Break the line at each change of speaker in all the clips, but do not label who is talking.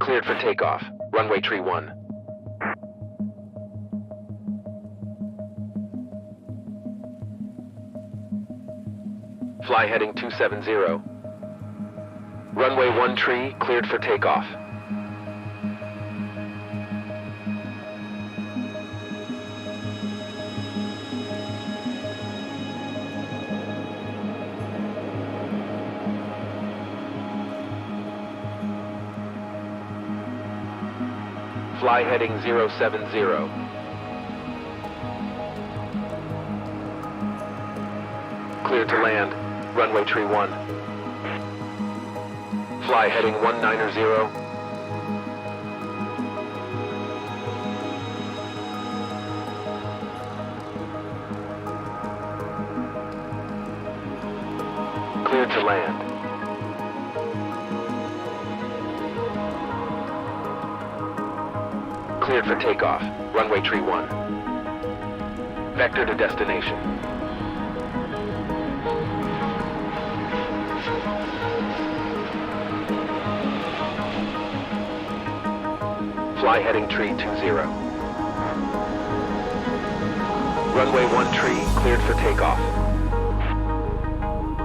Cleared for takeoff. Runway tree 1. Fly heading 270. Runway 1 tree, cleared for takeoff. Fly heading 070. Cleared to land. Runway tree 1. Fly heading 190. Cleared to land. Cleared for takeoff. Runway tree 1. Vector to destination. Fly heading tree 20. Runway 1 tree, cleared for takeoff.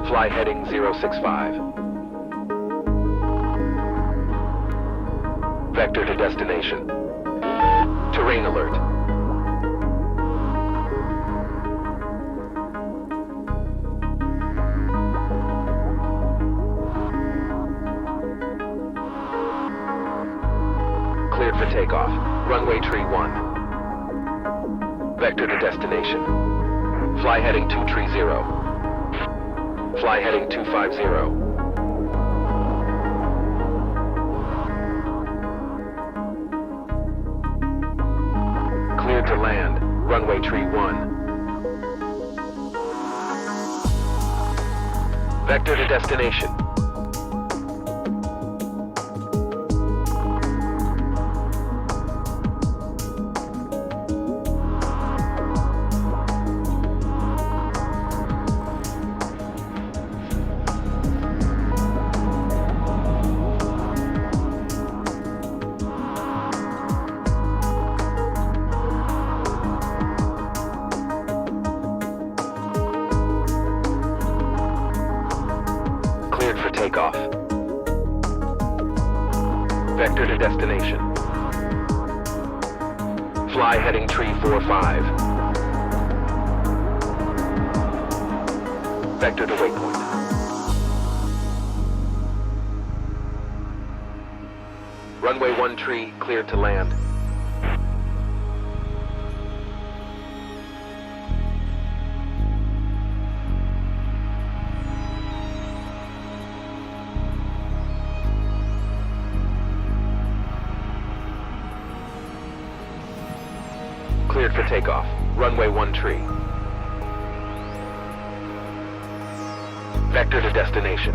Fly heading 065. Vector to destination. Terrain alert. Cleared for takeoff. Runway tree 1. Vector to destination. Fly heading 230. Fly heading 250. Cleared to land. Runway tree 1. Vector to destination. Cleared for takeoff. Vector to destination. Fly heading tree 45. Vector to waypoint. Runway 1 tree, cleared to land. Cleared for takeoff. Runway 1 tree. Vector to destination.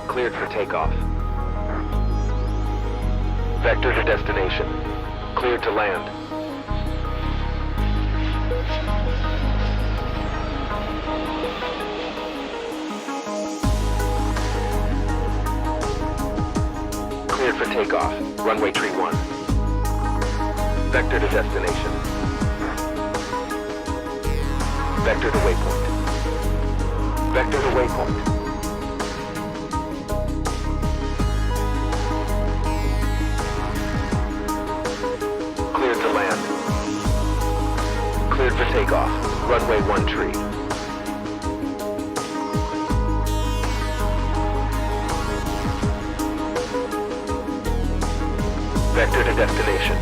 Cleared for takeoff. Vector to destination. Cleared to land. Cleared for takeoff. Runway tree 1. Vector to destination. Vector to waypoint. Vector to waypoint. Cleared to land. Cleared for takeoff. Runway 1 tree. Vector to destination.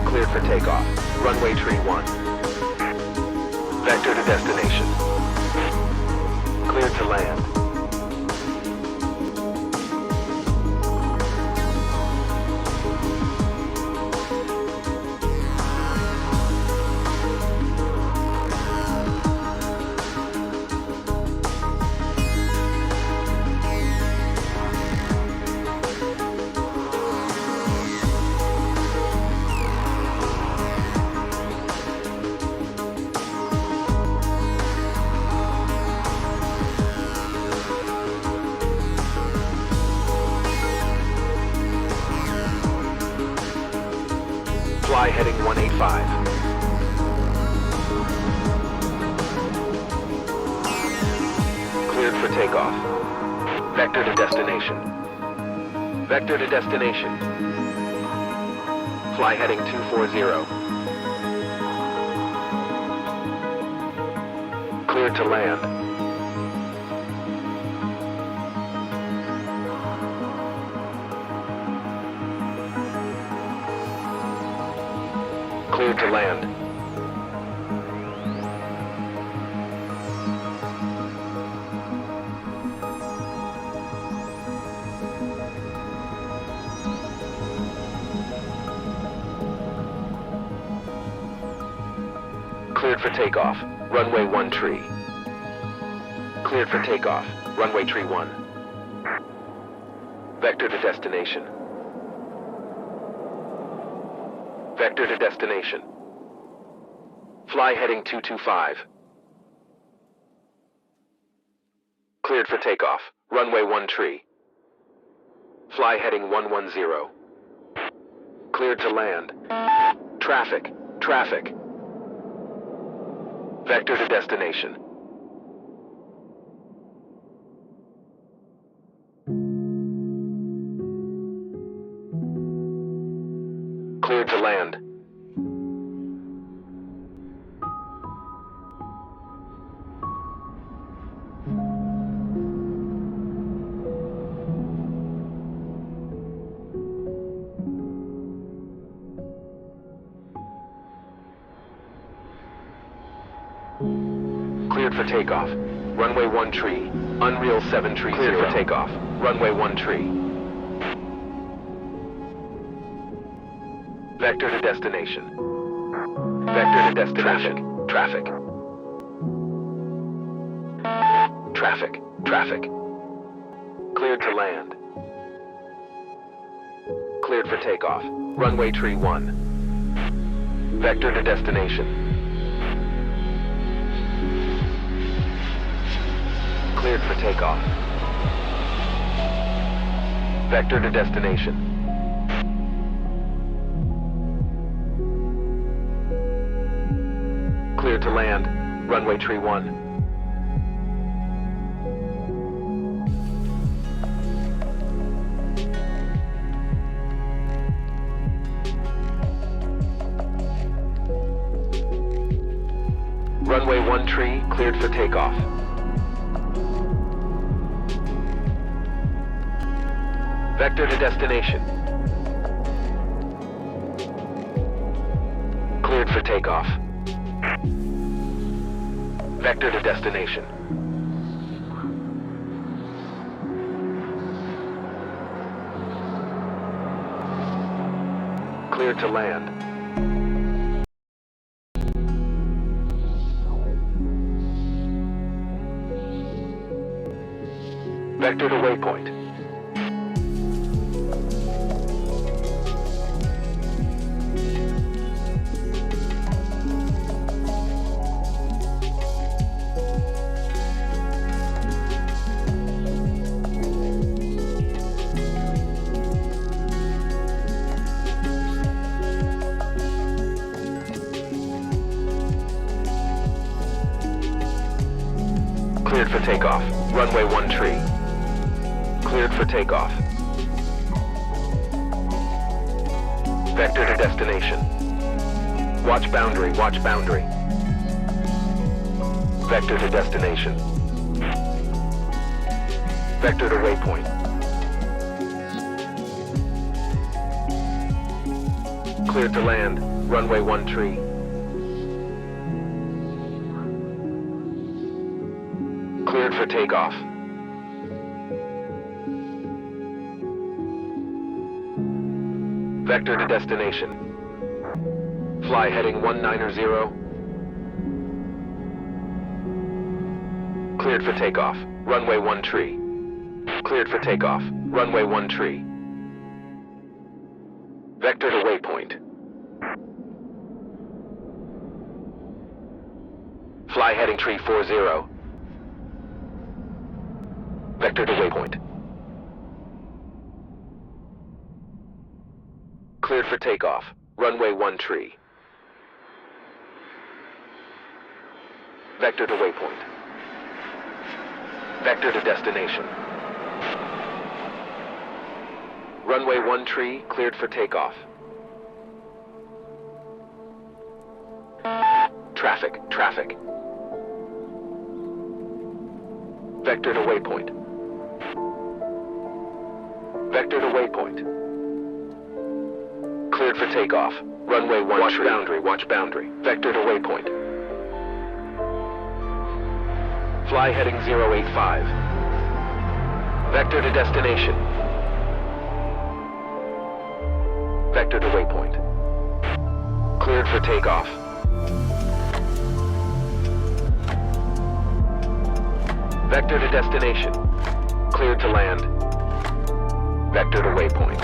Cleared for takeoff. Runway tree 1. Vector to destination. Cleared to land. 185. Cleared for takeoff. Vector to destination. Vector to destination. Fly heading 240. Cleared to land. Cleared to land. Cleared for takeoff. Runway 1 tree. Cleared for takeoff. Runway tree 1. Vector to destination. Vector to destination. Fly heading 225. Cleared for takeoff. Runway 1 tree. Fly heading 110. Cleared to land. Traffic. Traffic. Vector to destination. Cleared to land. Cleared for takeoff. Runway 1 tree. Unreal 730. Cleared for takeoff. Runway 1 tree. Vector to destination. Vector to destination. Traffic. Traffic. Traffic. Cleared to land. Cleared for takeoff. Runway tree 1. Vector to destination. Cleared for takeoff. Vector to destination. Cleared to land. Runway tree 1. Runway 1 tree cleared for takeoff. Vector to destination. Cleared for takeoff. Vector to destination. Cleared to land. Vector to waypoint. Cleared for takeoff. Runway 1 tree. Cleared for takeoff. Vector to destination. Watch boundary, watch boundary. Vector to destination. Vector to waypoint. Cleared to land. Runway 1 tree. Cleared for takeoff. Vector to destination. Fly heading 190. Cleared for takeoff. Runway 1 tree. Cleared for takeoff. Runway 1 tree. Vector to waypoint. Fly heading tree 40. Vector to waypoint. Cleared for takeoff. Runway 1 tree. Vector to waypoint. Vector to destination. Runway 13 cleared for takeoff. Traffic, traffic. Vector to waypoint. Vector to waypoint. Cleared for takeoff. Runway 13. Watch boundary, watch boundary. Vector to waypoint. Fly heading 085. Vector to destination. Vector to waypoint. Cleared for takeoff. Vector to destination. Cleared to land. Vector to waypoint.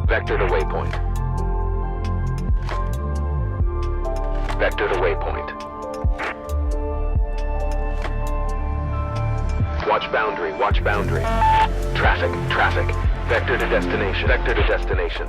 Vector to waypoint. Vector to waypoint. Watch boundary, watch boundary. Traffic, traffic. Vector to destination, vector to destination.